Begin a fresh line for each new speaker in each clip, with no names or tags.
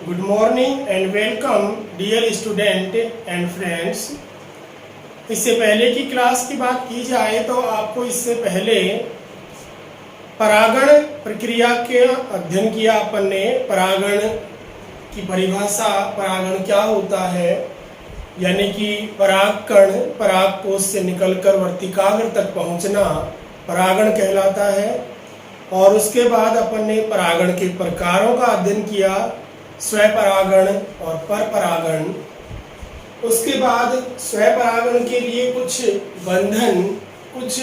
Good morning and welcome dear student and friends। इससे पहले की क्लास की बात की जाए तो आपको इससे पहले परागण प्रक्रिया के अध्ययन किया अपन ने। परागण की परिभाषा, परागण क्या होता है, यानी कि परागकण परागकोश से निकलकर वर्तिकाग्र तक पहुंचना परागण कहलाता है। और उसके बाद अपन ने परागण के प्रकारों का अध्ययन किया, स्वपरागण और परपरागण। उसके बाद स्वपरागण के लिए कुछ बंधन, कुछ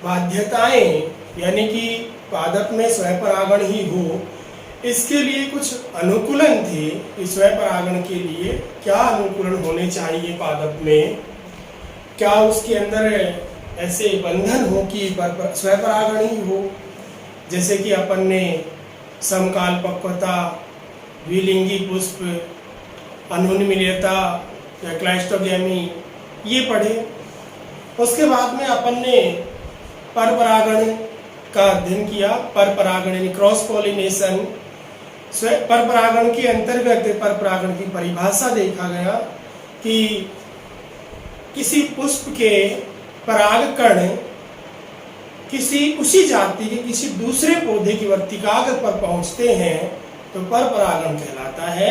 बाध्यताएं, यानी कि पादप में स्वपरागण ही हो, इसके लिए कुछ अनुकूलन थे कि स्वपरागण के लिए क्या अनुकूलन होने चाहिए पादप में, क्या उसके अंदर ऐसे बंधन हो कि स्वपरागण ही हो। जैसे कि अपन ने समकाल पक्वता, द्विलिंगी पुष्प, अनुन्मीलियता या क्लाइस्टोगेमी ये पढ़े। उसके बाद में अपन ने परपरागण का अध्ययन किया। परपरागण यानी क्रॉस पॉलिनेशन। परपरागण के अंतर्गत परपरागण की परिभाषा देखा गया कि किसी पुष्प के परागकण किसी उसी जाति के किसी दूसरे पौधे की वर्तिकाग्र पर पहुंचते हैं तो परपरागण कहलाता है।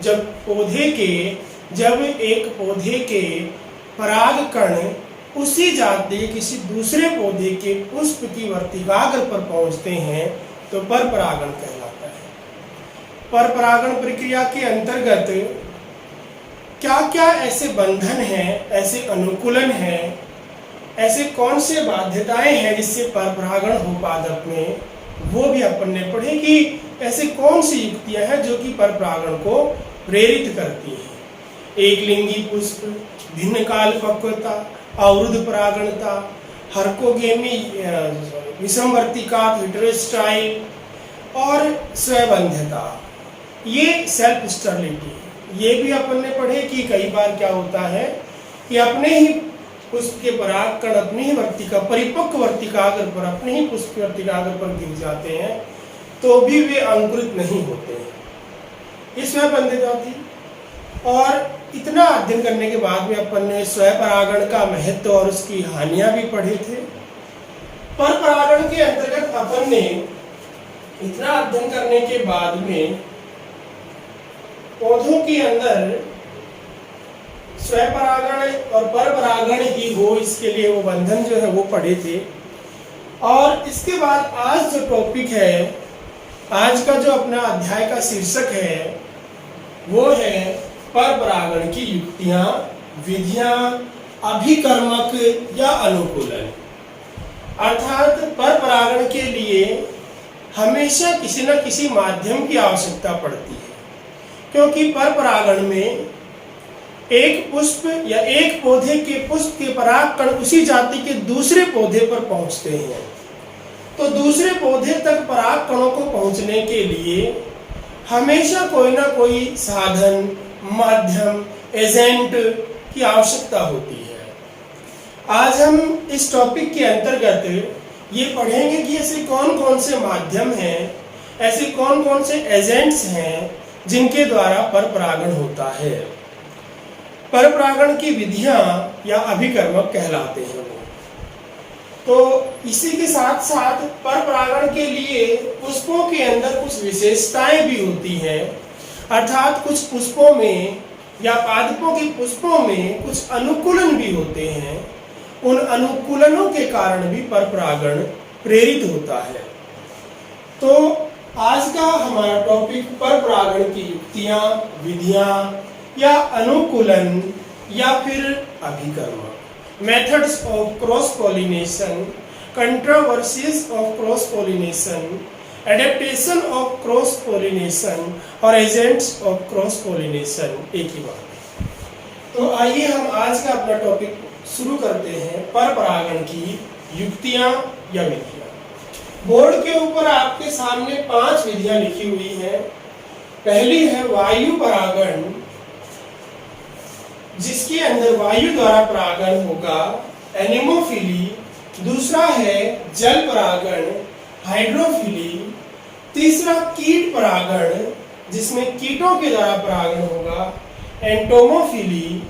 जब एक पौधे के परागकण उसी जाति के किसी दूसरे पौधे के पुष्प की वर्तिकाग्र पर पहुंचते हैं तो परपरागण कहलाता है। परपरागण प्रक्रिया के अंतर्गत क्या क्या ऐसे बंधन हैं, ऐसे अनुकूलन हैं, ऐसे कौन से बाध्यताएं हैं जिससे परपरागण हो पादप में, वो भी अपन ने पढ़े कि ऐसे कौन सी युक्तियां हैं जो कि परपरागण को प्रेरित करती हैं। एक लिंगी पुष्प, भिन्न काल पक्वता, अवरुद्ध परागणता, हर्कोगेमी, विषमवर्तिका, हेटेरोस्टाइल और स्वबंध्यता, ये सेल्फ स्टेरिलिटी, ये भी अपन ने पढ़े कि कई बार क्या होता है कि अपने ही पुष्प के परागकण अपनी ही परिपक्व वर्तिकाग्र पर, अपने ही पुष्प वर्तिकाग्र पर गिर जाते हैं तो भी वे अंकुरित नहीं होते हैं। ये स्वबंध्यता थी। और इतना अध्ययन करने के बाद में अपन ने स्वपरागण का महत्व और उसकी हानियां भी पढ़े थे। परपरागण के अंतर्गत अपन ने इतना अध्ययन करने के बाद में पौधों के अंदर स्वपरागण और परपरागण ही हो, इसके लिए वो बंधन जो है वो पढ़े थे। और इसके बाद आज जो टॉपिक है, आज का जो अपना अध्याय का शीर्षक है वो है परपरागण की युक्तियां, विधियां, अभिकर्मक या अनुकूलन। अर्थात परपरागण के लिए हमेशा किसी न किसी माध्यम की आवश्यकता पड़ती है, क्योंकि परपरागण में एक पुष्प या एक पौधे के पुष्प के परागकण उसी जाति के दूसरे पौधे पर पहुंचते हैं। तो दूसरे पौधे तक परागकणों को पहुंचने के लिए हमेशा कोई ना कोई साधन, माध्यम, एजेंट की आवश्यकता होती है। आज हम इस टॉपिक के अंतर्गत ये पढ़ेंगे कि ऐसे कौन कौन से माध्यम हैं, ऐसे कौन कौन से एजेंट्स हैं जिनके द्वारा परपरागण होता है। परपरागण की विधियां या अभिकर्मक कहलाते हैं वो। तो इसी के साथ साथ परपरागण के लिए पुष्पों के अंदर कुछ विशेषताएं भी होती हैं। अर्थात कुछ पुष्पों में या पादपों के पुष्पों में कुछ अनुकूलन भी होते हैं। उन अनुकूलनों के कारण भी परपरागण प्रेरित होता है। तो आज का हमारा टॉपिक परपरागण की युक्तियां, विधियां या अनुकूलन या फिर अभिकर्मक, methods of cross pollination, controversies of cross pollination, adaptation of cross pollination और एजेंट्स ऑफ क्रॉस पॉलिनेशन, एक ही बात है। तो आइए हम आज का अपना टॉपिक शुरू करते हैं, परपरागण की युक्तियां या विधियां। बोर्ड के ऊपर आपके सामने 5 विधियां लिखी हुई हैं। पहली है वायु परागण, जिसके अंदर वायु द्वारा परागण होगा, एनेमोफिली। दूसरा है जल परागण, हाइड्रोफिली। तीसरा कीट परागण, जिसमें कीटों के द्वारा परागण होगा, एंटोमोफिली।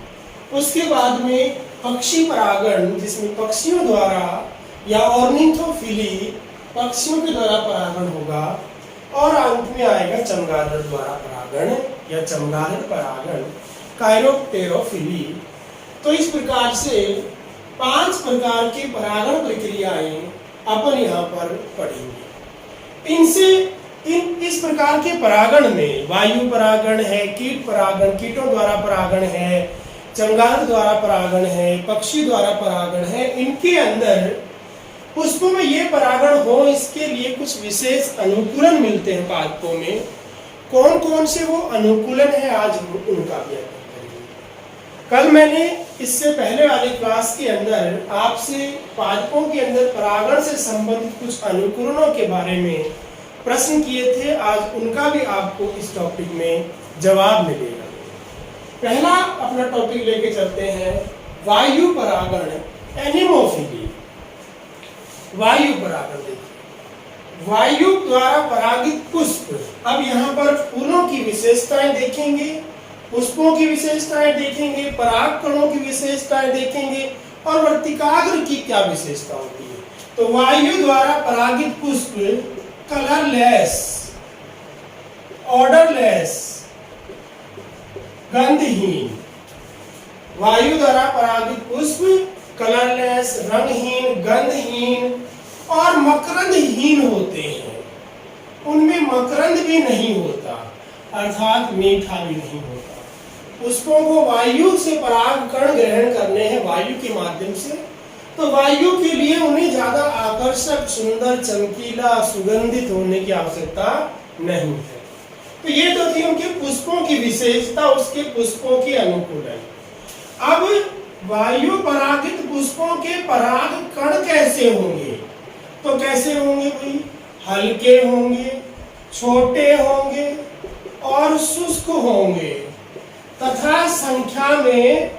उसके बाद में पक्षी परागण, जिसमें पक्षियों द्वारा, या ऑर्निथोफिली, पक्षियों के द्वारा परागण होगा। और अंत में आएगा चमगादड़ द्वारा परागण या चमगादड़ परागण, काइरोप्टेरोफिली। तो इस प्रकार से 5 प्रकार की परागण प्रक्रियाएं अपन यहाँ पर पढ़ेंगे। इस प्रकार के परागण में वायु परागण है, कीट परागण, कीटों द्वारा परागण है, चमगादड़ द्वारा परागण है, पक्षी द्वारा परागण है। इनके अंदर पुष्पों में ये परागण हो, इसके लिए कुछ विशेष अनुकूलन मिलते हैं पादपों में। कौन कौन से वो अनुकूलन है, आज हम उनका व्याख्यान करेंगे। कल मैंने इससे पहले वाली क्लास के अंदर आपसे पादपों के अंदर परागण से संबंधित कुछ अनुकूलनों के बारे में प्रश्न किए थे। आज उनका भी आपको इस टॉपिक में जवाब मिलेगा। पहला अपना टॉपिक लेके चलते हैं, वायु परागण, एनेमोफिली। वायु परागण देखिए, वायु द्वारा परागित पुष्प। अब यहाँ पर फूलों की विशेषताएं देखेंगे, पुष्पों की विशेषताएं देखेंगे, परागकणों की विशेषताएं देखेंगे और वर्तिकाग्र की क्या विशेषता होती है। तो वायु द्वारा परागित पुष्प कलरलेस, ऑर्डरलेस, गंधहीन। वायु द्वारा परागित पुष्प कलरलेस, रंगहीन, गंधहीन और मकरंदहीन होते हैं। उनमें मकरंद भी नहीं होता, अर्थात मीठा भी नहीं होता। पुष्पों को वायु से परागकण ग्रहण करने हैं, वायु के माध्यम से। तो वायु के लिए उन्हें ज्यादा आकर्षक, सुंदर, चमकीला, सुगंधित होने की आवश्यकता नहीं है। तो ये तो थी उनके पुष्पों की विशेषता, उसके पुष्पों की अनुकूलन। अब वायु परागित पुष्पों के परागकण कैसे होंगे? तो कैसे होंगे भाई? हल्के होंगे, छोटे होंगे और शुष्क होंगे तथा संख्या में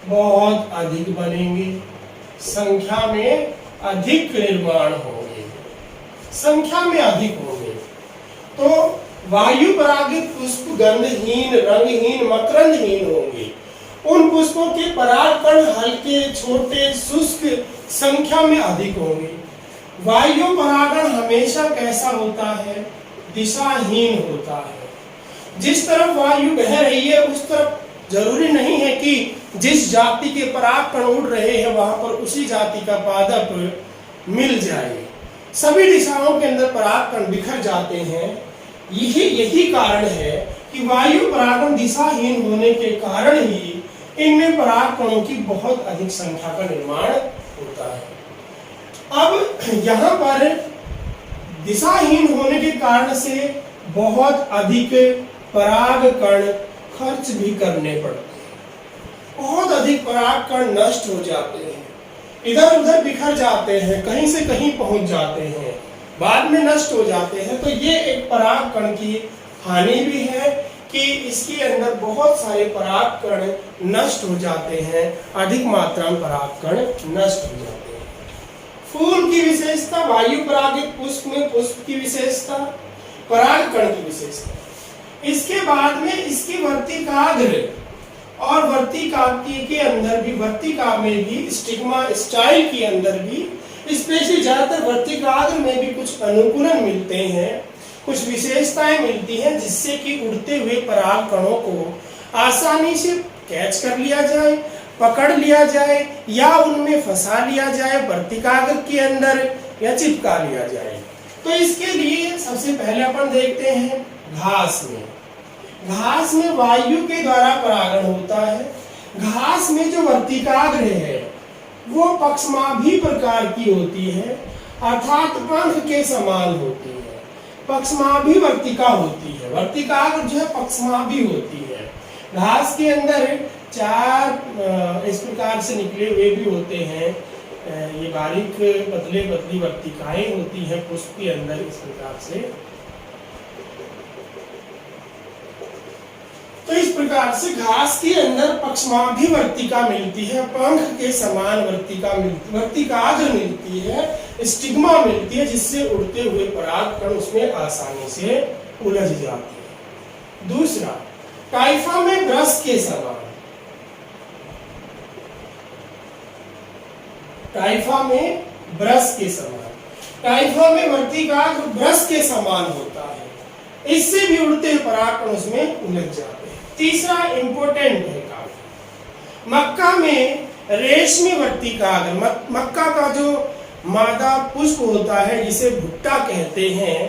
बहुत अधिक बनेंगे, संख्या में अधिक निर्माण होंगे, संख्या में अधिक होंगे। तो वायु परागित पुष्प गंधहीन, रंगहीन, मकरंदहीन होंगे। उन पुष्पों के परागकण हल्के, छोटे, शुष्क, संख्या में अधिक होंगे। वायु परागण हमेशा कैसा होता है? दिशाहीन होता है। जिस तरफ वायु बह रही है उस तरफ जरूरी नहीं है कि जिस जाति के परागकण उड़ रहे हैं वहां पर उसी जाति का पादप मिल जाए। सभी दिशाओं के अंदर परागकण बिखर जाते हैं। यही कारण है कि वायु परागण दिशाहीन होने के कारण ही इनमें परागकणों की बहुत अधिक संख्या का निर्माण होता है। अब यहाँ पर दिशाहीन होने के कारण से बहुत अधिक परागकण खर्च भी करने पड़ते हैं। बहुत अधिक परागकण नष्ट हो जाते हैं, इधर उधर बिखर जाते हैं, कहीं से कहीं पहुंच जाते हैं, बाद में नष्ट हो जाते हैं। तो ये एक परागकण की हानि भी है कि इसके अंदर बहुत सारे परागकण नष्ट हो जाते हैं, अधिक मात्रा में परागकण नष्ट हो जाते हैं। फूल की विशेषता, वायु परागित पुष्प में पुष्प की विशेषता, परागकण की विशेषता। इसके बाद में इसकी वर्तिकाग्र और वर्तिकाग्र के अंदर भी, वर्तिका में भी, स्टिग्मा स्टाइल के अंदर भी, स्पेशली ज्यादातर वर्तिकाग्र में भी कुछ अनुकूलन मिलते हैं, कुछ विशेषताएं मिलती हैं जिससे कि उड़ते हुए परागकणों को आसानी से कैच कर लिया जाए, पकड़ लिया जाए या उनमें फंसा लिया जाए, वर्तिकाग्र के अंदर या चिपका लिया जाए। तो इसके लिए सबसे पहले अपन देखते हैं घास में। घास में वायु के द्वारा परागण होता है। घास में जो वर्तिकाग्र है वो पक्षमाभी प्रकार की होती है, अर्थात पंख के समान होती है। पक्षमाभी वर्तिका होती है, वर्तिकाग्र जो है पक्षमाभी होती है। घास के अंदर 4 इस प्रकार से निकले हुए भी होते हैं, ये बारीक पतली वर्तिकाएं होती हैं पुष्प के अंदर इस प्रकार से। तो इस प्रकार से घास के अंदर पक्षमाभी वर्तिका मिलती है, पंख के समान वर्तिकाग्र मिलती है, स्टिग्मा मिलती है, जिससे उड़ते हुए परागकण उसमें आसानी से उलझ जाते हैं। दूसरा, टाइफा में ब्रश के समान, टाइफा में ब्रश के समान, टाइफा में वर्तिकाग्र ब्रश के समान होता है, इससे भी उड़ते हुए परागकण उसमें उलझ जाते हैं। तीसरा इंपॉर्टेंट है काफी, मक्का में रेशमी वर्तिकाग्र, मक्का का जो मादा पुष्प होता है जिसे भुट्टा कहते हैं,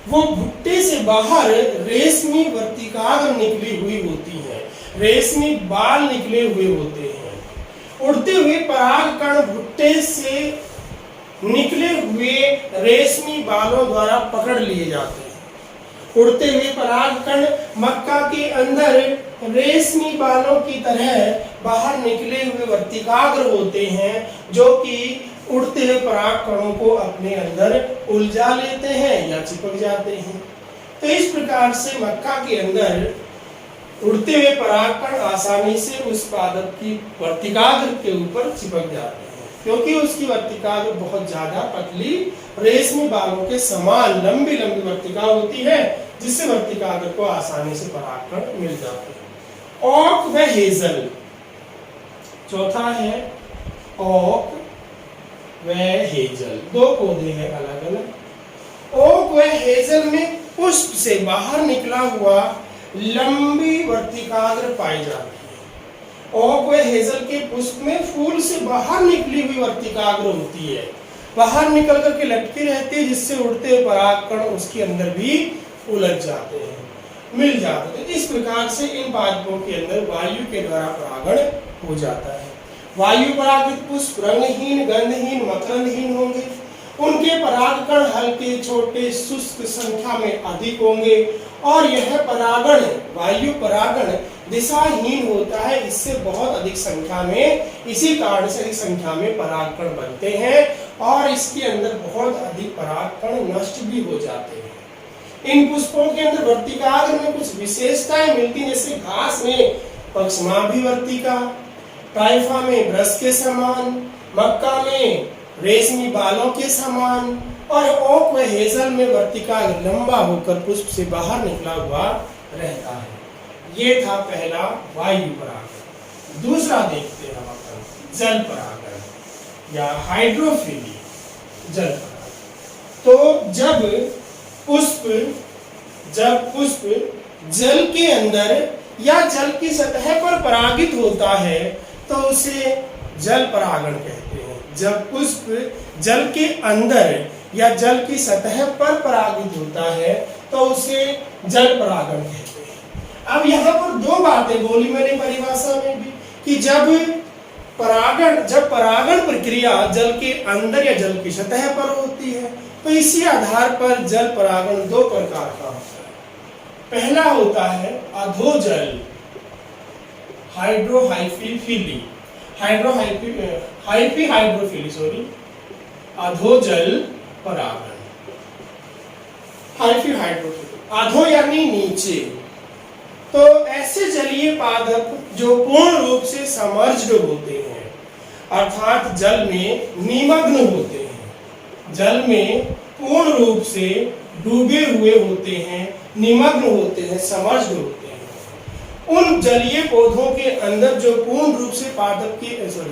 वो भुट्टे से बाहर रेशमी वर्तिकाग्र निकली हुई होती है, रेशमी बाल निकले हुए होते हैं। उड़ते हुए परागकण भुट्टे से निकले हुए रेशमी बालों द्वारा पकड़ लिए जाते हैं। उड़ते हुए परागकण मक्का के अंदर रेशमी बालों की तरह बाहर निकले हुए वर्तिकाग्र होते हैं, जो कि उड़ते हुए परागकणों को अपने अंदर उलझा लेते हैं या चिपक जाते हैं। तो इस प्रकार से मक्का के अंदर उड़ते हुए परागकण आसानी से उस पादप की वर्तिकाग्र के ऊपर चिपक जाते हैं, क्योंकि उसकी वर्तिकाग्र बहुत ज्यादा पतली रेशमी बालों के समान लंबी लंबी वर्तिका होती है, जिससे वर्तिकाग्र को आसानी से परागकण मिल जाते हैं। ओक व हेजल, चौथा है ओक व हेजल, दो पौधे हैं अलग अलग। ओक व हेजल में पुष्प से बाहर निकला हुआ लंबी वर्तिकाग्र पाई जाती है। ओक व हेजल के पुष्प में फूल से बाहर निकली हुई वर्तिकाग्र होती है, बाहर निकल करके लटकी रहती है, जिससे उड़ते हुए परागकण उसके अंदर भी उलझ जाते हैं, मिल जाते हैं। इस प्रकार से इन पादपों के अंदर वायु के द्वारा परागण हो जाता है। वायु परागित पुष्प रंगहीन, गंधहीन, मकरंदहीन होंगे। उनके परागकण हल्के, छोटे, शुष्क संख्या में अधिक होंगे और यह परागण, वायु परागण दिशाहीन होता है। इससे बहुत अधिक संख्या में, इसी कारण से अधिक संख्या में परागकण बनते हैं और इसके अंदर बहुत अधिक परागकण नष्ट भी हो जाते हैं। इन पुष्पों के अंदर वर्तिकाग्र में कुछ विशेषताएं मिलती हैं, जैसे घास में पक्षमाभि वर्तिका, टाइफा में ब्रश के समान, मक्का में रेशमी बालों के समान और ओक व हेजल में वर्तिकाग्र लंबा होकर पुष्प से बाहर निकला हुआ रहता है। ये था पहला वायु परागण। दूसरा देखते हैं हम अपन जल परागण या हाइड्रोफिली, जल परागण। तो जब पुष्प जल के अंदर या जल की सतह पर परागित होता है तो उसे जल परागण कहते हैं। जब पुष्प जल के अंदर या जल की सतह पर परागित होता है तो उसे जल परागण कहते हैं। अब यहाँ पर दो बातें बोली मैंने परिभाषा में भी कि जब परागण प्रक्रिया जल के अंदर या जल की सतह पर होती है तो इसी आधार पर जल परागण दो प्रकार का होता है। पहला होता है अधोजल हाइड्रोफिली, अधोजल परागण, अधो यानी नीचे। तो ऐसे जलीय पादप जो पूर्ण रूप से समर्ज्ड होते हैं, अर्थात जल में निमग्न होते हैं, जल में पूर्ण रूप से डूबे हुए होते हैं, निमग्न होते हैं, समर्ज्ड होते हैं, उन जलीय पौधों के अंदर जो पूर्ण रूप से पादप के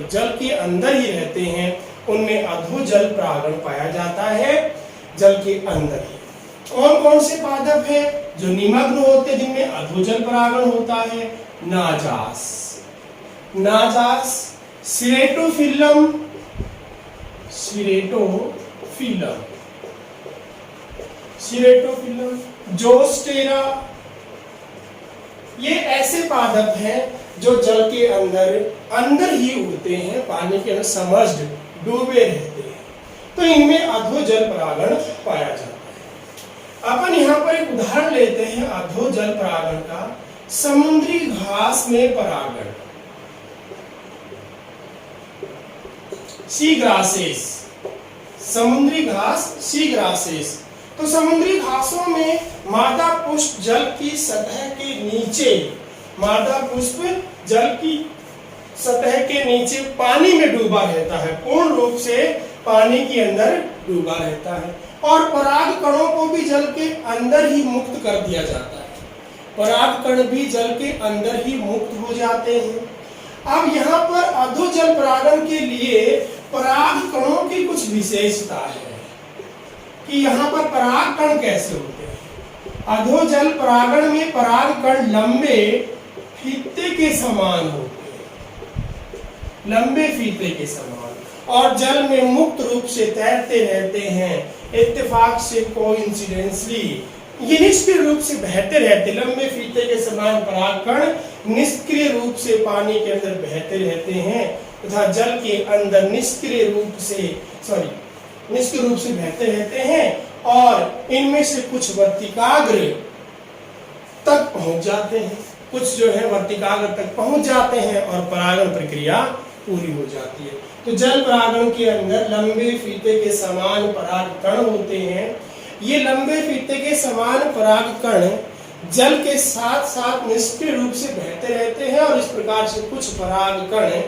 जल के अंदर ही रहते हैं, उनमें अधोजल परागण पाया जाता है, जल के अंदर ही। कौन कौन से पादप है जो निमग्न होते हैं जिनमें अधोजल परागण होता है? नाजास, सिरेटोफिलम, जोस्टेरा, ये ऐसे पादप हैं जो जल के अंदर ही उड़ते हैं, पानी के अंदर समर्ज्ड, डूबे रहते हैं, तो इनमें अधोजल परागण पाया जाता है। अपन यहाँ पर एक उदाहरण लेते हैं अधोजल परागण का। समुद्री घास में परागण, सी ग्रासेस, समुद्री घास सी ग्रासेस। तो समुद्री घासों में मादा पुष्प जल की सतह के नीचे, मादा पुष्प जल की सतह के नीचे पानी में डूबा रहता है, पूर्ण रूप से पानी के अंदर डूबा रहता है और पराग कणों को भी जल के अंदर ही मुक्त कर दिया जाता है। परागकण भी जल के अंदर ही मुक्त हो जाते हैं। अब यहाँ पर अधोजल परागण के लिए परागकणों की कुछ विशेषता है कि यहाँ पर परागकण कैसे होते हैं। अधोजल परागण में परागकण लंबे फीते के समान होते हैं, लंबे फीते के समान, और जल में मुक्त रूप से तैरते रहते हैं। इत्तेफाक से, कोइंसिडेंसली, ये निष्क्रिय रूप से बहते रहते। लंबे फीते के समान परागकण निष्क्रिय रूप से पानी के अंदर बहते रहते हैं तथा जल के अंदर निष्क्रिय रूप से बहते रहते हैं, और इनमें से कुछ वर्तिकाग्र तक पहुंच जाते हैं, कुछ जो है वर्तिकाग्र तक पहुंच जाते हैं और परागण प्रक्रिया पूरी हो जाती है। तो जल परागण के अंदर लंबे फीते के समान परागकण होते हैं। ये लंबे फीते के समान परागकण जल के साथ साथ निष्क्रिय रूप से बहते रहते हैं, और इस प्रकार से कुछ परागकण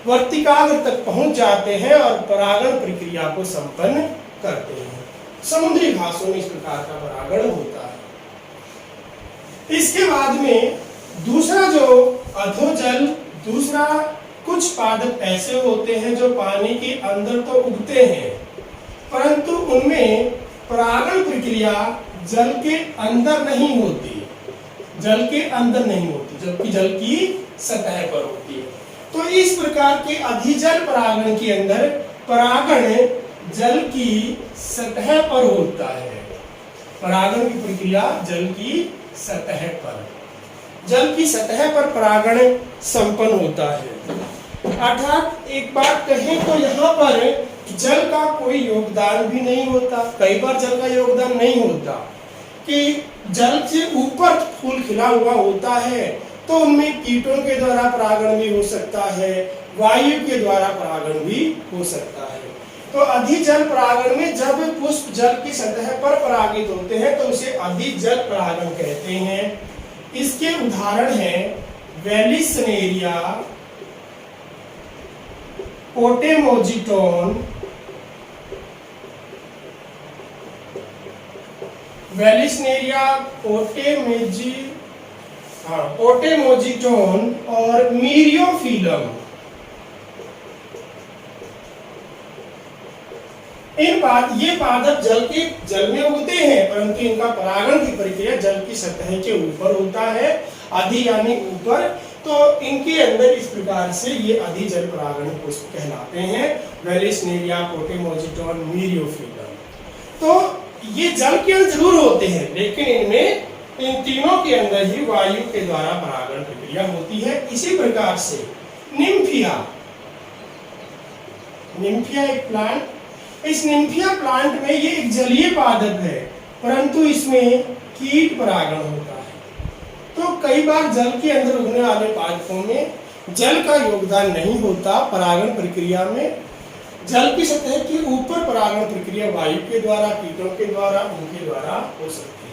वर्तिकाग्र तक पहुंच जाते हैं और परागण प्रक्रिया को संपन्न करते हैं। समुद्री घासों में इस प्रकार का परागण होता है। इसके बाद में दूसरा जो अधोजल, दूसरा कुछ पादप ऐसे होते हैं जो पानी के अंदर तो उगते हैं, परंतु उनमें परागण प्रक्रिया जल के अंदर नहीं होती, जल के अंदर नहीं होती, जबकि जल की सतह पर होती है। तो इस प्रकार के अधिजल परागण के अंदर परागण जल की सतह पर होता है। परागण की प्रक्रिया जल की सतह पर, जल की सतह पर परागण संपन्न होता है। अर्थात एक बात कहें तो यहाँ पर जल का कोई योगदान भी नहीं होता। कई बार जल का योगदान नहीं होता कि जल से ऊपर फूल खिला हुआ होता है, तो उनमें कीटों के द्वारा परागण भी हो सकता है, वायु के द्वारा परागण भी हो सकता है। तो अधिजल परागण में जब पुष्प जल की सतह पर परागित होते हैं तो उसे अधिजल परागण कहते हैं। इसके उदाहरण हैं वेलिसनेरिया, पोटेमोजिटोन, वेलिसनेरिया, पोटेमोजिटोन और मीरियोफिलम। ये पादप जल में उगते हैं, परंतु इनका परागण की प्रक्रिया जल की सतह के ऊपर होता है, अधि यानी ऊपर। तो इनके अंदर इस प्रकार से ये अधिजल परागण पुष्प कहलाते हैं, वेलिसनेरिया, पोटेमोजिटोन, मीरियोफिलम। तो ये जल के अंदर जरूर होते हैं, लेकिन इनमें इन तीनों के अंदर ही वायु के द्वारा परागण प्रक्रिया होती है। इसी प्रकार से निम्फिया एक प्लांट, इस निम्फिया प्लांट में ये एक जलीय पादप है, परंतु इसमें कीट परागण होता है। तो कई बार जल के अंदर उगने वाले पादपों में जल का योगदान नहीं होता परागण प्रक्रिया में। जल की सतह के ऊपर परागण प्रक्रिया वायु के द्वारा, कीटों के द्वारा, उनके द्वारा हो सकती है।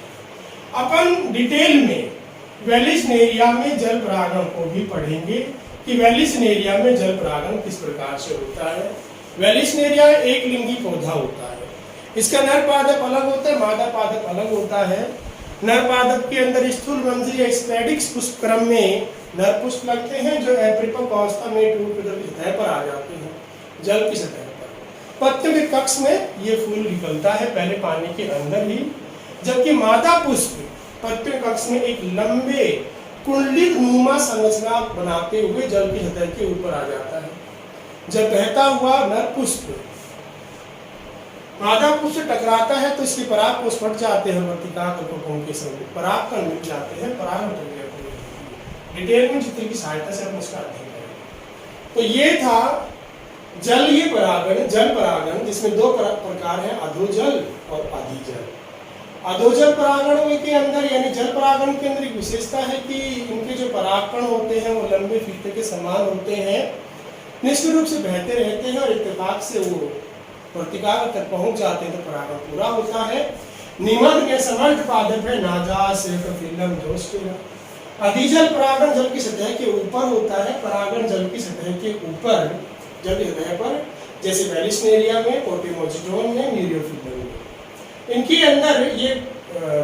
अपन डिटेल में वेलिसनेरिया में जल परागण को भी पढ़ेंगे कि वेलिसनेरिया में जल परागण किस प्रकार से होता है। वेलिसनेरिया एक लिंगी पौधा होता है। इसका नर पादप अलग होता है, मादा पादप अलग होता है। नर पादप के अंदर स्थूल मंजरी या स्पैडिक्स पुष्प क्रम में नर पुष्प लगते हैं, जो अपरिपक्व अवस्था में टूट कर सतह पर आ जाते हैं, जल की सतह पर। पत्तियों के कक्ष में ये फूल निकलता है पहले पानी के अंदर ही, जबकि मादा पुष्प पत्तियों कक्ष में एक लंबे कुंडलित नुमा संरचना बनाते हुए जल की सतह के ऊपर आ जाता है। जब बहता हुआ नर पुष्प मादा पुष्प से टकराता है तो इसके पराग कोष फट जाते हैं, वर्तिकाग्र के समय परागकण मिट जाते हैं, परागण प्रक्रिया पूरी होती है। डिटेल में चित्र की सहायता से हम इसका अध्ययन करेंगे। तो ये था जलीय परागण, जल परागण, जिसमें दो प्रकार हैं, अधोजल और अधिजल। अधोजल परागण के अंदर यानी जल परागण के अंदर एक विशेषता है कि इनके जो परागकण होते हैं वो लंबे फीते के समान होते हैं, निश्चित रूप से बहते रहते हैं और इत्तेफाक से वो वर्तिकाग्र तक पहुंच जाते हैं तो परागण पूरा होता है। निमग्न या समर्थ पादप है नाजा, सेफिलम, जोस्टेरा। अधिजल परागण जल की सतह के ऊपर होता है, परागण जल की सतह के ऊपर, जल की सतह पर, जैसे वेलिसनेरिया में, पोटेमोजिटोन में, मीरियोफिलम में। इनके अंदर ये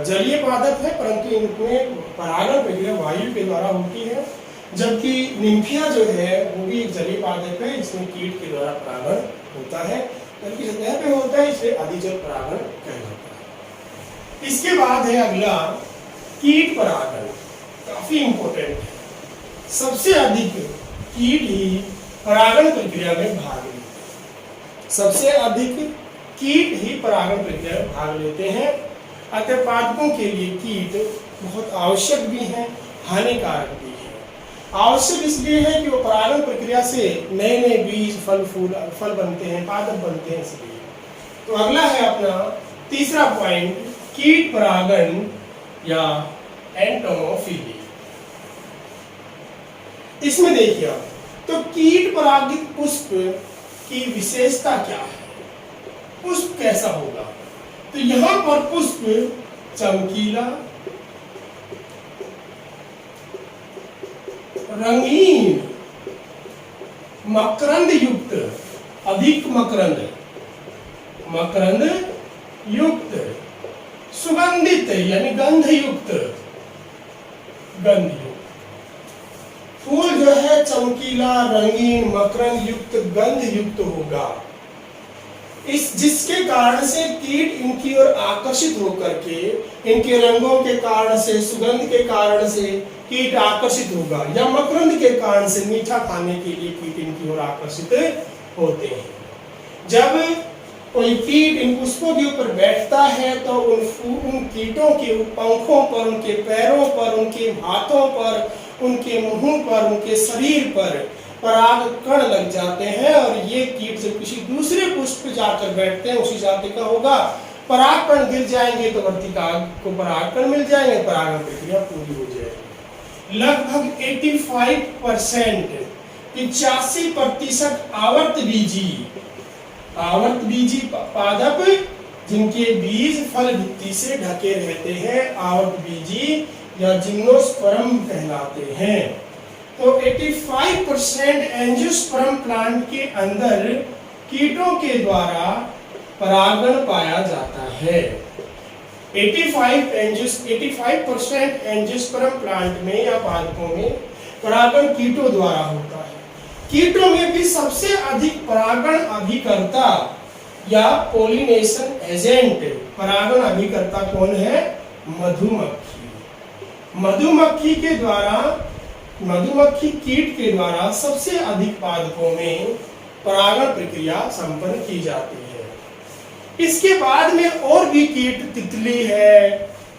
जलीय पादप है, परंतु इनमें परागण प्रक्रिया वायु के द्वारा होती है, जबकि निम्फिया जो है वो भी एक जलीय पादप है, इसमें कीट के द्वारा परागण होता है, जल की सतह पे होता है, इसलिए अधिजल परागण कहलाता है। इसके बाद है अगला कीट परागण, काफी इंपॉर्टेंट है। सबसे अधिक कीट ही परागण प्रक्रिया में भाग लेते हैं, सबसे अधिक कीट ही परागण प्रक्रिया में भाग लेते हैं। अतः पादपों के लिए कीट बहुत आवश्यक भी हैं, हानिकारक भी है। आवश्यक इसलिए है कि वो परागण प्रक्रिया से नए नए बीज, फल बनते हैं, पादप बनते हैं, इसलिए। तो अगला है अपना तीसरा पॉइंट, कीट परागण या एंटोमोफिली। इसमें देखिए आप, तो कीट परागित पुष्प की विशेषता क्या है, पुष्प कैसा होगा? तो यहां पर पुष्प चमकीला, रंगीन, मकरंद युक्त, अधिक मकरंद, मकरंद युक्त, सुगंधित यानी गंध युक्त, गंध युक्त। फूल जो है चमकीला, रंगीन, मकरंद युक्त, गंध युक्त होगा, जिसके कारण से कीट इनकी ओर आकर्षित होकर के, इनके रंगों के कारण से, सुगंध के कारण से कीट आकर्षित होगा, या मकरंद के कारण से मीठा खाने के लिए कीट इनकी ओर आकर्षित होते हैं। जब कोई कीट इन पुष्पों के ऊपर बैठता है तो उन कीटों के पंखों पर, उनके पैरों पर, उनके हाथों पर, उनके मुंह पर, उनके शरीर पर पराग कण लग जाते हैं, और ये कीट जब किसी दूसरे पुष्प पर जाकर बैठते हैं, उसी जाति का होगा, पराग कण गिर जाएंगे तो वर्तिका को पराग कण मिल जाएंगे, परागण प्रक्रिया पूरी हो जाएगी। लगभग 85%, 85% आवर्त बीजी पादप जिनके बीज फल भित्ति से ढके रहते हैं, आवर्त बीजी या जिम्नोस्पर्म कहलाते हैं। तो 85% एंजियोस्पर्म प्लांट के अंदर कीटों के द्वारा परागण पाया जाता है। 85% एंजियोस्पर्म प्लांट में या पादपों में परागण कीटों द्वारा होता है। कीटों में भी सबसे अधिक परागण अभिकर्ता या पोलिनेशन एजेंट, परागण अभिकर्ता कौन है? मधुमक्खी। मधुमक्खी कीट के द्वारा सबसे अधिक पादपों में परागण प्रक्रिया संपन्न की जाती है। इसके बाद में और भी कीट, तितली है,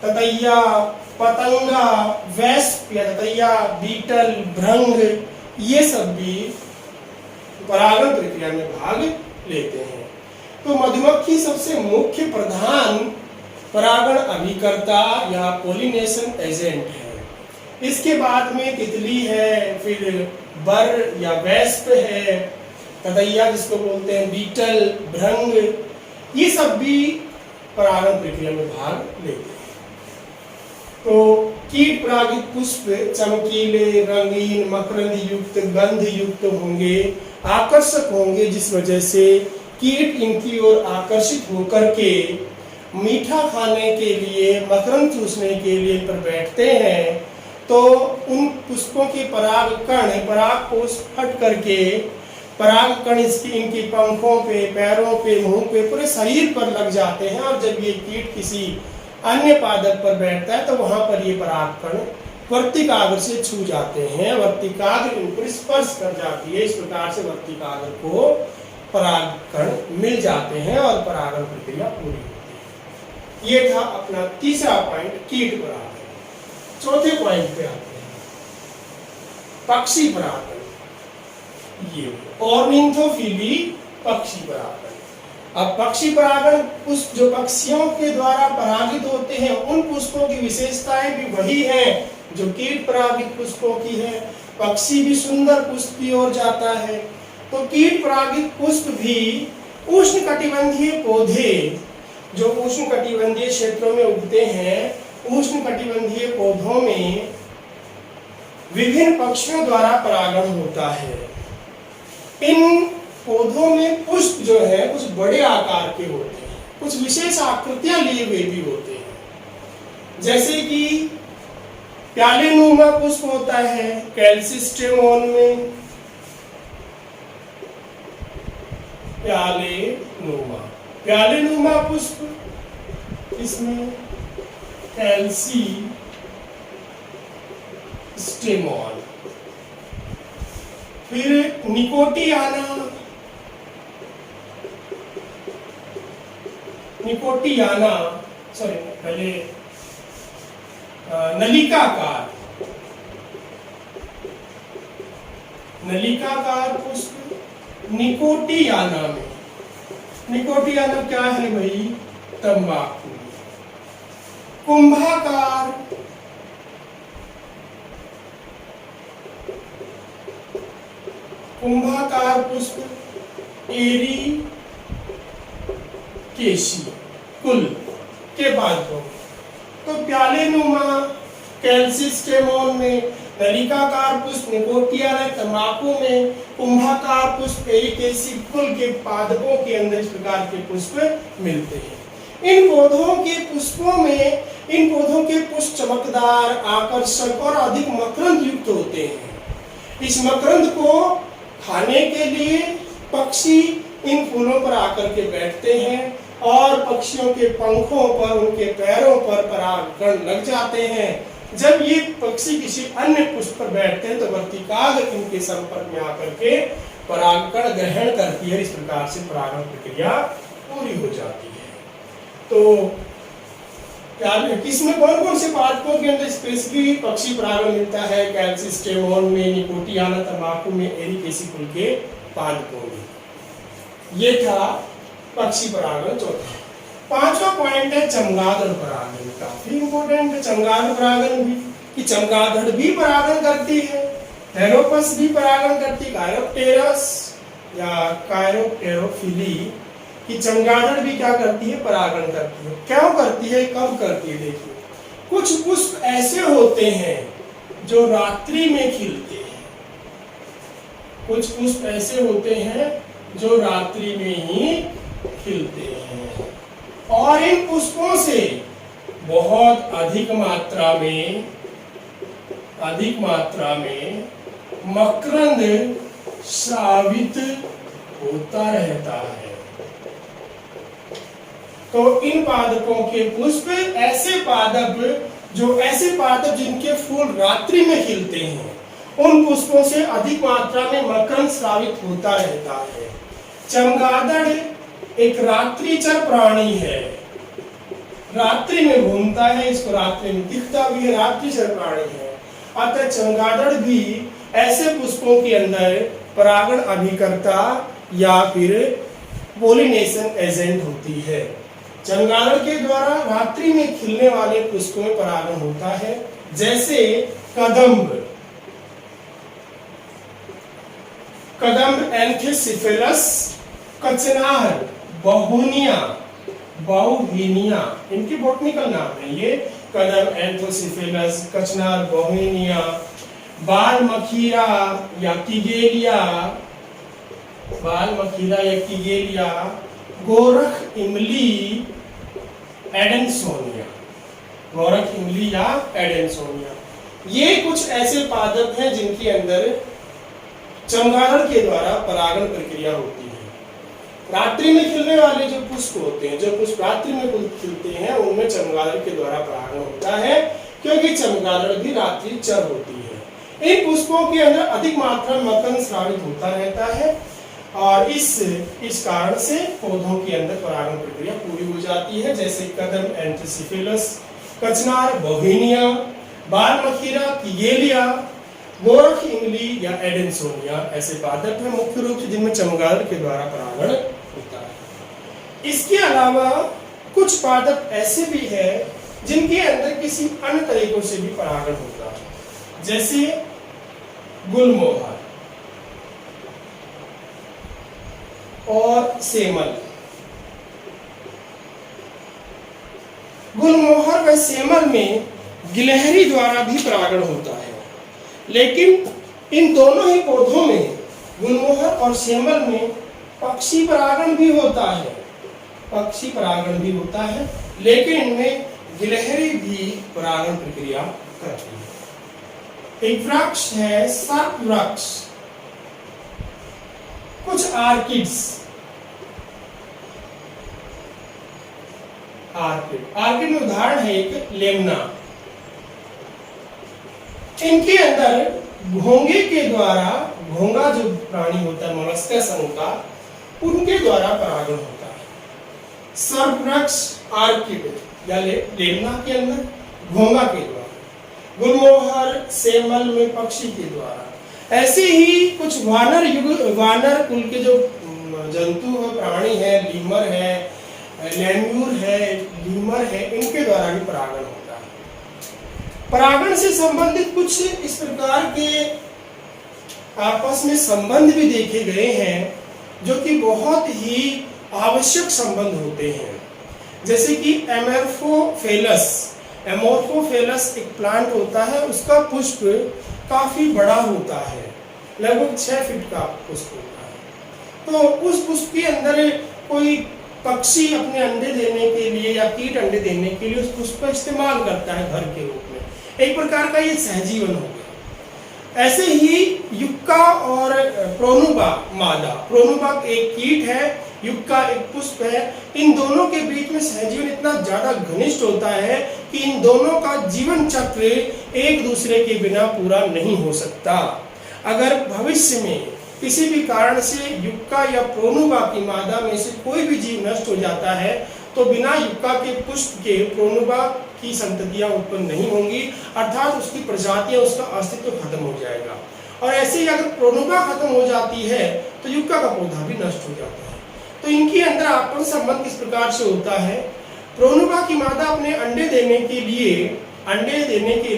ततैया, पतंगा, वेस्प या ततैया, बीटल, भृंग, ये सब भी परागण प्रक्रिया में भाग लेते हैं। तो मधुमक्खी सबसे मुख्य प्रधान परागण अभिकर्ता या पोलिनेशन एजेंट है। इसके बाद में तितली है, फिर बर या वेस्प है, ततैया जिसको बोलते हैं, बीटल, भृंग, ये सब भी परागण प्रक्रिया में भाग लेते हैं। तो कीट परागित पुष्प चमकीले, रंगीन, मकरंद युक्त, गंध युक्त होंगे, आकर्षक होंगे, जिस वजह से कीट इनकी ओर आकर्षित होकर के मीठा खाने के लिए, मकरंद चूसने के लिए इन पर बैठते हैं। तो उन पुष्पों के पराग कोश फट करके पराग कण इनके पंखों पे, पैरों पे, मुंह पे, पूरे शरीर पर लग जाते हैं, और जब ये कीट किसी अन्य पादप पर बैठता है तो वहां पर ये पराग कण वर्तिकाग्र से छू जाते हैं, वर्तिकाग्र इन पर स्पर्श कर जाती है। इस प्रकार से वर्तिकाग्र को पराग कण मिल जाते हैं और परागण प्रक्रिया पूरी होती है। ये था अपना तीसरा पॉइंट, कीट परागण। चौथे पॉइंट पे आते हैं, पक्षी परागण। ये ऑर्निथोफिली, पक्षी परागण। अब पक्षी परागण पुष्प जो पक्षियों के द्वारा परागित होते हैं, उन पुष्पों की विशेषताएं भी वही है जो कीट परागित पुष्पों की है। पक्षी भी सुंदर पुष्प की ओर जाता है। तो कीट परागित पुष्प भी उष्णकटिबंधीय पौधे, जो उष्णकटिबंधीय क्षेत्रों में उगते हैं, उष्णकटिबंधीय पौधों में विभिन्न पक्षियों द्वारा परागण होता है। इन पौधों में पुष्प जो है कुछ बड़े आकार के होते हैं, कुछ विशेष आकृतियां लिए हुए भी होते हैं। जैसे कि प्यालेनुमा पुष्प होता है कैल्सिस्टेमोन में, प्यालेनुमा पुष्प इसमें कैल्सिस्टेमोन। फिर निकोटियाना सॉरी पहले नलिकाकार पुष्प निकोटियाना में। निकोटियाना क्या है भाई? तंबाकू। कुंभाकार पुष्प एरीकेसी कुल के पादपों। तो प्यालेनुमा कैल्सिस्टेमोन में, नलिकाकार पुष्प निकोटियाना तंबाकू में, कुंभाकार पुष्प एरीकेसी कुल के पादपों के अंदर इस प्रकार के पुष्प मिलते हैं। इन पौधों के पुष्प चमकदार, आकर्षक और अधिक मकरंद युक्त होते हैं। इस मकरंद को खाने के लिए पक्षी इन फूलों पर आकर के बैठते हैं और पक्षियों के पंखों पर, उनके पैरों पर परागकण लग जाते हैं। जब ये पक्षी किसी अन्य पुष्प पर बैठते हैं तो वर्तिकाग्र इनके संपर्क में आकर के परागकण ग्रहण करती है। इस प्रकार से परागण प्रक्रिया पूरी हो जाती है। तो किसमें कौन से पादपों के अंदर स्पेसिफिक पक्षी परागण मिलता है? कैल्सिस्टेमोन में, निकोटियाना तंबाकू में, एरीकेसी कुल के पादपों में। ये था पक्षी परागण। चौथा, पांचवा पॉइंट है चमगादड़ परागण। काफी इंपॉर्टेंट है चमगादड़ परागण भी, कि चमगादड़ भी परागण करती है, हेरोपस भी परागण करती है, कायरोप्टेरस या कायरोप्टेरोफिली कि चमगादड़ भी क्या करती है? परागण करती है। क्यों करती है, कब करती है? देखिए, कुछ पुष्प ऐसे होते हैं जो रात्रि में खिलते हैं। कुछ पुष्प ऐसे होते हैं जो रात्रि में ही खिलते हैं और इन पुष्पों से बहुत अधिक मात्रा में मकरंद स्रावित होता रहता है। तो इन पादपों के पुष्प ऐसे पादप जिनके फूल रात्रि में खिलते हैं, उन पुष्पों से अधिक मात्रा में मकरंद स्रावित होता रहता है। चमगादड़ एक रात्रिचर प्राणी है, रात्रि में घूमता है, इसको रात्रि में दिखता भी है, रात्रिचर प्राणी है। अतः चमगादड़ भी ऐसे पुष्पों के अंदर परागण अभिकर्ता या फिर पोलिनेशन एजेंट होती है। चमगादड़ के द्वारा रात्रि में खिलने वाले पुष्पों में परागण होता है, जैसे कदम्ब एंथोसिफेलस, कचनार बहुनिया, इनके बॉटनिकल नाम है ये। कदम एंथोसिफेलस, कचनार बहुनिया, बाल मखीरा या किगेलिया, गोरख इमली एडेंसोनिया, ये कुछ ऐसे पादप हैं जिनके अंदर चमगादड़ के द्वारा परागण प्रक्रिया होती है। रात्रि में खिलने वाले जो पुष्प होते हैं, जो पुष्प रात्रि में खिलते हैं, उनमें चमगादड़ के द्वारा परागण होता है, क्योंकि चमगादड़ भी रात्रिचर होती है। इन पुष्पों के अंदर अधिक मात्रा में मकरंद स्रावित होता रहता है और इस कारण से पौधों के अंदर परागण प्रक्रिया पूरी हो जाती है। जैसे कदम एंथोसिफेलस, कचनार बहुनिया, बाल मखीरा, किगेलिया, गोरख इमली या एडेंसोनिया ऐसे पादप हैं मुख्य रूप से जिनमें चमगादड़ के द्वारा परागण होता है। इसके अलावा कुछ पादप ऐसे भी है जिनके अंदर किसी अन्य तरीकों से भी परागण होता है, जैसे गुलमोहर और सेमल। गुलमोहर व सेमल में गिलहरी द्वारा भी परागण होता है, लेकिन इन दोनों ही पौधों में, गुलमोहर और सेमल में पक्षी परागण भी होता है, लेकिन इनमें गिलहरी भी परागण प्रक्रिया करती है। एक वृक्ष है सर्प वृक्ष, कुछ आर्किड में उदाहरण है एक लेमना। इनके अंदर घोंगे के द्वारा, घोंगा जो प्राणी होता है मोलस्का समूह का, उनके द्वारा परागण होता है। सर्प वृक्ष आर्किड या लेमना के अंदर घोंगा के द्वारा, गुलमोहर सेमल में पक्षी के द्वारा। ऐसे ही कुछ वानर कुल के जो जंतु है, प्राणी है, लीमर है, लैम्यूर है, लीमर है, इनके द्वारा भी परागण होता है। परागण से संबंधित कुछ इस प्रकार के आपस में संबंध भी देखे गए हैं जो कि बहुत ही आवश्यक संबंध होते हैं। जैसे कि एमोर्फोफेलस एक प्लांट होता है, उसका पुष्प काफी बड़ा होता है, लगभग 6 फीट का पुष्प होता है। तो उस पुष्प के अंदर कोई पक्षी अपने अंडे देने के लिए या कीट अंडे देने के लिए उस पुष्प का इस्तेमाल करता है घर के रूप में, एक प्रकार का ये सहजीवन हो गया। ऐसे ही युक्का और प्रोनुबा मादा, प्रोनुबा एक कीट है, युक्का एक पुष्प है, इन दोनों के बीच में सहजीवन इतना ज्यादा घनिष्ठ होता है कि इन दोनों का जीवन चक्र एक दूसरे के बिना पूरा नहीं हो सकता। अगर भविष्य में किसी भी कारण से युक्का या प्रोनुबा की मादा में से कोई भी जीव नष्ट हो जाता है तो बिना युक्का के पुष्प के प्रोनुबा की संततियां उत्पन्न नहीं होंगी, अर्थात उसकी प्रजातियां, उसका अस्तित्व खत्म हो जाएगा। और ऐसे ही अगर प्रोनुबा खत्म हो जाती है तो युक्का का पौधा भी नष्ट हो जाता है। तो इनके अंदर आपस संबंध किस प्रकार से होता है? प्रोनुबा की मादा अपने अंडे देने के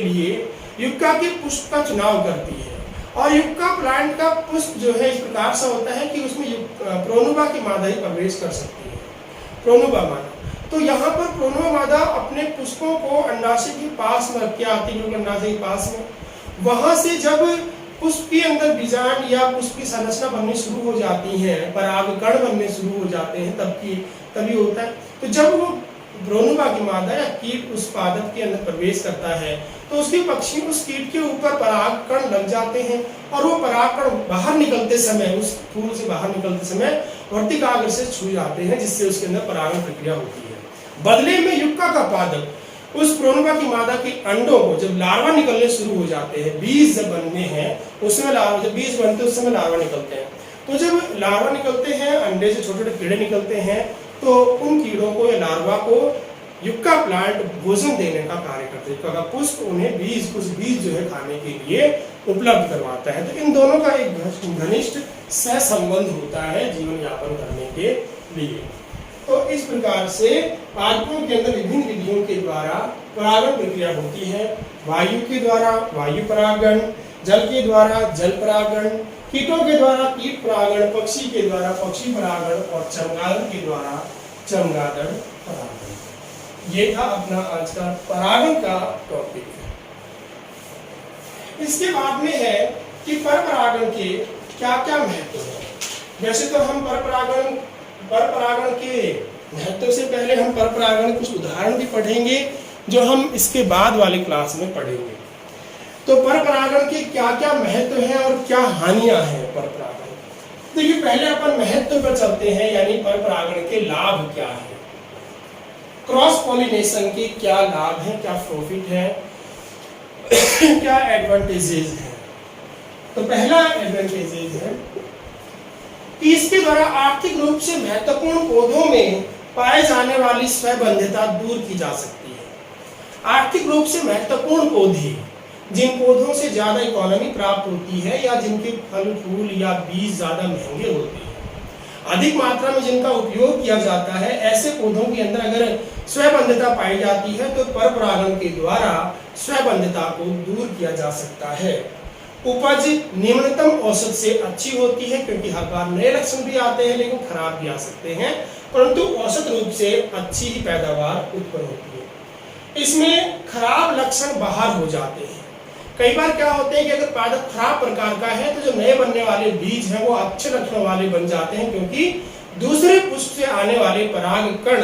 लिए युक्का के पुष्प का चुनाव करती है, और युक्का प्लांट का पुष्प जो है इस प्रकार से होता है कि उसमें प्रोनुबा की मादा ही प्रवेश कर सकती है, प्रोनुबा मादा। तो यहाँ पर प्रोनुबा मादा अपने पुष्पों को अंडाशय के पास में रख के आती है, अंडाशय के पास में। वहां से जब पुष्प के अंदर बीजांड या पुष्प की संरचना बननी शुरू हो जाती है, परागकण बनने शुरू हो जाते हैं, तभी होता है। तो जब वो प्रोनुबा की मादा या कीट उस पादप के अंदर प्रवेश करता है तो उसके पक्षी उस कीट के ऊपर परागकण लग जाते हैं, और वो परागकण बाहर निकलते समय, उस फूल से बाहर निकलते समय वर्तिकाग्र से छू जाते हैं, जिससे उसके अंदर परागण प्रक्रिया होती है। बदले में युक्का का पादप उस प्रोनुबा की मादा के अंडों को, जब लार्वा निकलने शुरू हो जाते हैं, बीज जब बनने हैं उसमें लार्वा, जब बीज बनते हैं उस समय लार्वा निकलते हैं। तो जब लार्वा निकलते हैं, अंडे से छोटे छोटे कीड़े निकलते हैं, तो उन कीड़ों को या लार्वा को युक्का प्लांट भोजन देने का कार्य करते हैं। युक्का का पुष्प उन्हें कुछ बीज जो है खाने के लिए उपलब्ध करवाता है। तो इन दोनों का एक घनिष्ठ सहसंबंध होता है जीवन यापन करने के लिए। तो इस प्रकार से पादपों के अंदर विभिन्न विधियों के द्वारा परागण प्रक्रिया होती है। वायु के द्वारा वायु परागण, जल के द्वारा जल परागण, कीटों के द्वारा कीट परागण, पक्षी के द्वारा पक्षी परागण, और चमगादड़ के द्वारा चमगादड़ परागण। ये था अपना आज का परागण का टॉपिक। इसके बाद में है कि पर परागण के क्या क्या महत्व है। वैसे तो हम पर परागण के महत्व से पहले हम पर परागण कुछ उदाहरण भी पढ़ेंगे जो हम इसके बाद वाले क्लास में पढ़ेंगे। तो पर परागण के क्या क्या महत्व हैं और क्या हानियां हैं पर परागण। देखिए पहले अपन महत्व पर चलते हैं, यानी पर परागण के लाभ क्या है, क्रॉस पॉलिनेशन के क्या लाभ हैं, क्या प्रॉफिट है, क्या एडवांटेजेस हैं। तो पहला एडवांटेजेस है कि इसके द्वारा आर्थिक रूप से महत्वपूर्ण पौधों में पाए जाने वाली स्वबंध्यता दूर की जा सकती है। आर्थिक रूप से महत्वपूर्ण पौधे, जिन पौधों से ज्यादा इकोनॉमी प्राप्त होती है या जिनके फल फूल या बीज ज्यादा महंगे होते हैं, अधिक मात्रा में जिनका उपयोग किया जाता है, ऐसे पौधों के अंदर अगर स्वबंध्यता पाई जाती है तो पर परागण के द्वारा स्वबंध्यता को दूर किया जा सकता है। उपज निम्नतम औसत से अच्छी होती है, क्योंकि हर बार नए लक्षण भी आते हैं लेकिन खराब भी आ सकते हैं, परंतु औसत रूप से अच्छी ही पैदावार उत्पन्न होती है। इसमें खराब लक्षण बाहर हो जाते हैं। कई बार क्या होते हैं कि अगर पादप खराब प्रकार का है तो जो नए बनने वाले बीज हैं वो अच्छे लक्षण वाले बन जाते हैं, क्योंकि दूसरे पुष्प से आने वाले पराग कण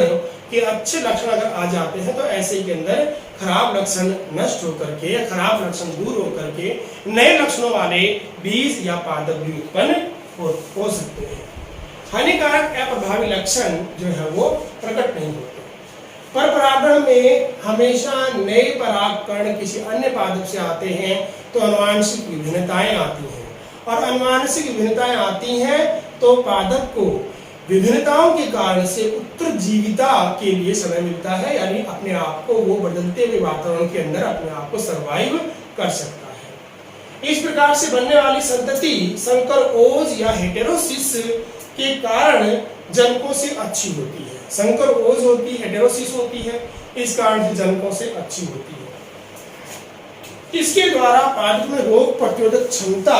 कि अच्छे लक्षण अगर आ जाते हैं तो ऐसे के अंदर खराब लक्षण नष्ट होकर के या खराब लक्षण दूर होकर के नए लक्षणों वाले बीज या पादप भी उत्पन्न हो सकते हैं। हानिकारक अप्रभावी लक्षण जो है वो प्रकट नहीं होते। पर परागण में हमेशा नए परागकण किसी अन्य पादप से आते हैं तो अनुवांशिक विभिन्नताएं आती हैं, और अनुवांशिक विभिन्नताएं आती हैं तो पादप को विभिन्नताओं के कारण से उत्तरजीविता के लिए समय मिलता है, यानी अपने आप को वो बदलते हुए वातावरण के अंदर अपने आप को सर्वाइव कर सकता है। इस प्रकार से बनने वाली संतति संकर ओज या हेटेरोसिस के कारण जनकों से अच्छी होती है। संकर ओज होती है, हेटेरोसिस होती है, इस कारण से जनकों से अच्छी होती है। इसके द्वारा पादप में रोग प्रतिरोधक क्षमता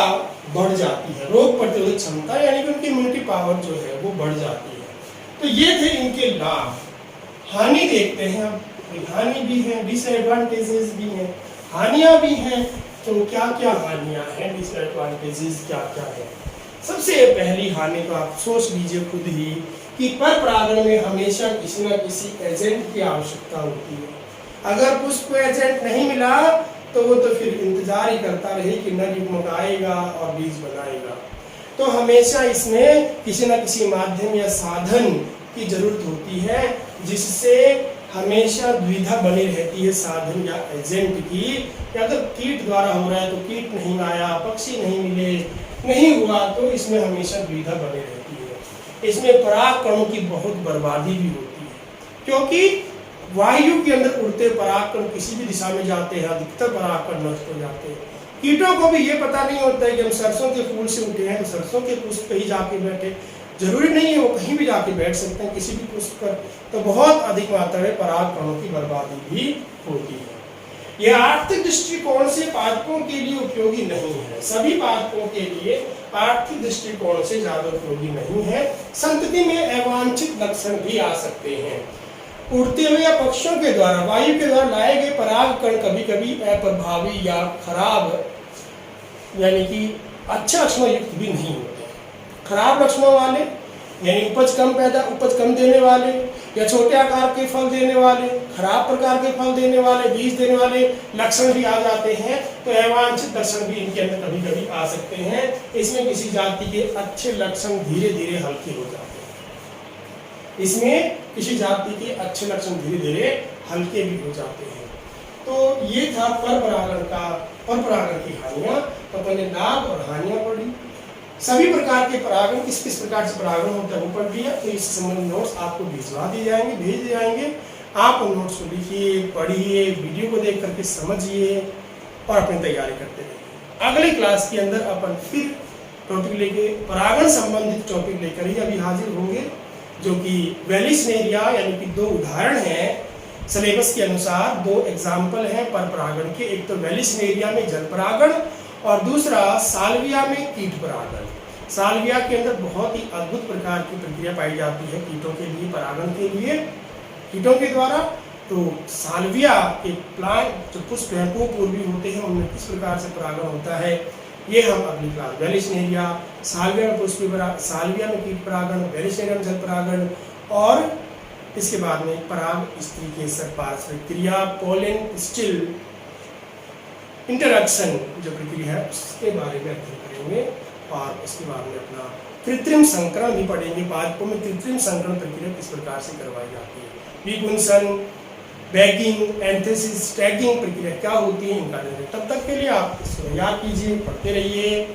बढ़ जाती है। रोग प्रतिरोधक क्षमता यानी कि उनकी इम्यूनिटी पावर जो है वो बढ़ जाती है। तो ये थे इनके लाभ। हानि देखते हैं अब। हानि भी है, डिसएडवांटेजेस भी हैं, हानियां भी हैं। तो क्या क्या हानियां हैं, डिसएडवांटेजेस क्या क्या है? सबसे पहली हानि तो आप सोच लीजिए खुद ही कि पर परागण में हमेशा किसी न किसी एजेंट की आवश्यकता होती है। अगर पुष्प एजेंट नहीं मिला तो वो तो फिर इंतजार ही करता रहे कि नर युग्मक आएगा और बीज बनाएगा। तो हमेशा इसमें किसी न किसी माध्यम या साधन की जरूरत होती है, जिससे हमेशा द्विधा बनी रहती है साधन या एजेंट की। अगर कीट द्वारा हो रहा है तो कीट नहीं आया, पक्षी नहीं मिले, नहीं हुआ, तो इसमें हमेशा द्विधा बनी रहती है। इसमें परागकणों की बहुत बर्बादी भी होती है, क्योंकि वायु के अंदर उड़ते परागकण किसी भी दिशा में जाते हैं, अधिकतर परागकण नष्ट हो जाते हैं। कीटों को भी ये पता नहीं होता है कि हम सरसों के फूल से उठे हैं तो सरसों के पुष्प पे ही जाके बैठे। जरूरी नहीं है, वो कहीं भी जाके बैठ सकते हैं किसी भी पुष्प पर। तो बहुत अधिक मात्रा में परागकणों की बर्बादी भी होती है। यह आर्थिक दृष्टिकोण से पादपों के लिए उपयोगी नहीं है। सभी पादपों के लिए आर्थिक दृष्टिकोण से ज्यादा उपयोगी नहीं है। संतति में अवांछित लक्षण भी आ सकते हैं। उड़ते हुए या पक्षियों के द्वारा, वायु के द्वारा लाए गए परागकण कभी कभी अप्रभावी या खराब यानी कि अच्छा लक्षणों युक्त भी नहीं होते। खराब लक्षणों वाले यानी उपज कम देने वाले या छोटे आकार के फल देने वाले, खराब प्रकार के फल देने वाले, बीज देने वाले लक्षण भी आ जाते हैं। तो अवांछित लक्षण भी इनके अंदर कभी कभी आ सकते हैं। इसमें किसी जाति के अच्छे लक्षण धीरे धीरे हल्के हो जाते हैं। इसमें किसी जाति के अच्छे लक्षण धीरे धीरे हल्के भी हो जाते हैं। तो ये था पर परागण की हानियां। तो पहले लाभ और हानियां पढ़ी। सभी प्रकार के परागण किस किस प्रकार से परागण होता है वो पढ़ लिया। तो इस संबंधित नोट्स आपको भेज दिए जाएंगे। आप उन नोट्स को लिखिए, पढ़िए, वीडियो को देख करके समझिए और अपनी तैयारी करते रहिए। अगले क्लास के अंदर अपन फिर टॉपिक लेके परागण संबंधित टॉपिक लेकर ही अभी हाजिर होंगे, जो कि वेलिस्नेरिया यानी कि 2 उदाहरण हैं सिलेबस के अनुसार, 2 एग्जाम्पल हैं पर परागण के। एक तो वेलिस्नेरिया में जल परागण और दूसरा साल्विया में कीट परागण। साल्विया के अंदर बहुत ही अद्भुत प्रकार की प्रक्रिया पाई जाती है कीटों के लिए, परागण के लिए, कीटों के द्वारा। तो साल्विया के प्लांट जो पुष्प हैं वो पूर्वी होते हैं, उनमें किस प्रकार से परागण होता है ये हम अगली क्लास। वेलिस्नेरिया, साल्विया में पुष्प परागण, साल्विया में कीट परागण, वेलिस्नेरिया में जल परागण, और इसके बाद में पराग स्त्री केसर पारस्परिक क्रिया, पोलन स्टिल इंटरैक्शन जो प्रक्रिया है उसके बारे में अध्ययन करेंगे। और उसके बाद में अपना कृत्रिम संकरण भी पढ़ेंगे। पादपों में कृत्रिम संकरण प्रक्रिया किस प्रकार से करवाई जाती है, विपुंसन, बैगिंग, एंथेसिस, टैगिंग प्रक्रिया क्या होती है, इनका। तब तक के लिए आप इसको याद कीजिए, पढ़ते रहिए।